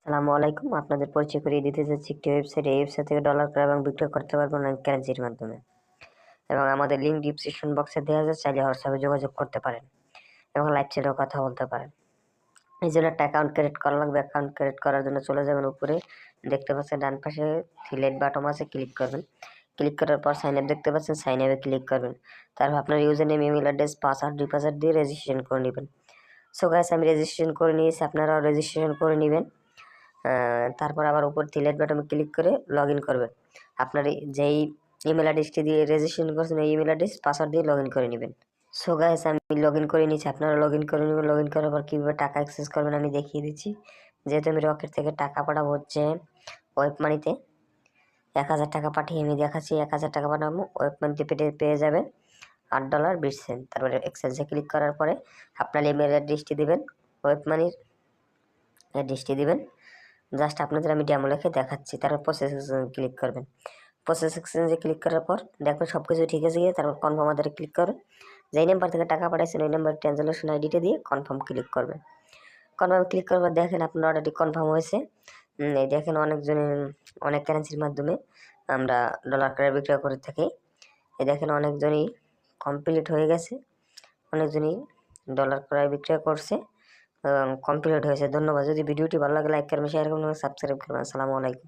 আসসালামু আলাইকুম। আপনাদের পরিচয় করিয়ে দিতে যাচ্ছি একটি ওয়েবসাইট। এই ওয়েবসাইট থেকে ডলার ক্রয় এবং বিক্রয় করতে পারবেন অনলাইন কারেন্সির মাধ্যমে, এবং আমাদের লিঙ্ক ডিসক্রিপশন বক্সে দেওয়া আছে, চাইলে হোয়াটসঅ্যাপে যোগাযোগ করতে পারেন এবং লাইভ চ্যাটেও কথা বলতে পারেন। এই জন্য একটা অ্যাকাউন্ট ক্রিয়েট করা লাগবে। অ্যাকাউন্ট ক্রিয়েট করার জন্য চলে যাবেন উপরে, দেখতে পাচ্ছেন ডান পাশে থ্রিলেট বাটন আছে, ক্লিক করবেন। ক্লিক করার পর সাইন আপ দেখতে পাচ্ছেন, সাইন আপে ক্লিক করবেন। তারপর আপনার user name, email address, password, deposit দিয়ে রেজিস্ট্রেশন করে নেবেন। সো গাইস, আমি রেজিস্ট্রেশন করে নিয়েছি, আপনারাও রেজিস্ট্রেশন করে নেবেন। তারপর আবার উপর থ্রিলেট বাটনে ক্লিক করে লগ ইন করবেন। আপনার যেই ইমেল অ্যাড্রেসটি দিয়ে রেজিস্ট্রেশন করছেন এই ইমেল অ্যাড্রেস পাসওয়ার্ড দিয়ে লগ ইন করে নেবেন। সো গাইস, আমি লগ ইন করে নিচ্ছি, আপনারা লগ ইন করে নেবেন। লগ ইন করার পর কীভাবে টাকা অ্যাক্সেস করবেন আমি দেখিয়ে দিচ্ছি। যেহেতু আমি রকেট থেকে টাকা পাঠাবো হচ্ছে ওয়েব মানিতে, 1000 টাকা পাঠিয়ে আমি দেখাচ্ছি। 1000 টাকা পাঠাবো, ওয়েব মানিতে পেয়ে যাবেন $8.20। তারপরে এক্সচেঞ্জে ক্লিক করার পরে আপনার ইমেল অ্যাড্রেসটি দেবেন, ওয়েব মানির অ্যাড্রেসটি দেবেন। জাস্ট আপনাদের আমি ডেমো লিখে দেখাচ্ছি। তারপর প্রসেস ক্লিক করবেন। প্রসেস এক্সচেঞ্জে ক্লিক করার পর দেখবেন সব কিছু ঠিক আছে গিয়ে, তারপর কনফার্ম আধারে ক্লিক করবেন। যেই নাম্বার থেকে টাকা পাঠাইছেন ওই নাম্বার ট্রানজাকশন আইডিটা দিয়ে কনফার্ম ক্লিক করবেন। কনফার্ম ক্লিক করার পর দেখেন আপনার অর্ডারটি কনফার্ম হয়েছে। এই দেখেন অনেক কারেন্সির মাধ্যমে আমরা ডলার ক্রয় বিক্রয় করে থাকি। এই দেখেন অনেকজনই কমপ্লিট হয়ে গেছে, অনেকজনই ডলার ক্রয় বিক্রয় করছে, কমপ্লিট হয়েছে। ধন্যবাদ। যদি ভিডিওটি ভালো লাগে লাইক করবেন, শেয়ার করবেন, সাবস্ক্রাইব করবেন। আসসালামু আলাইকুম।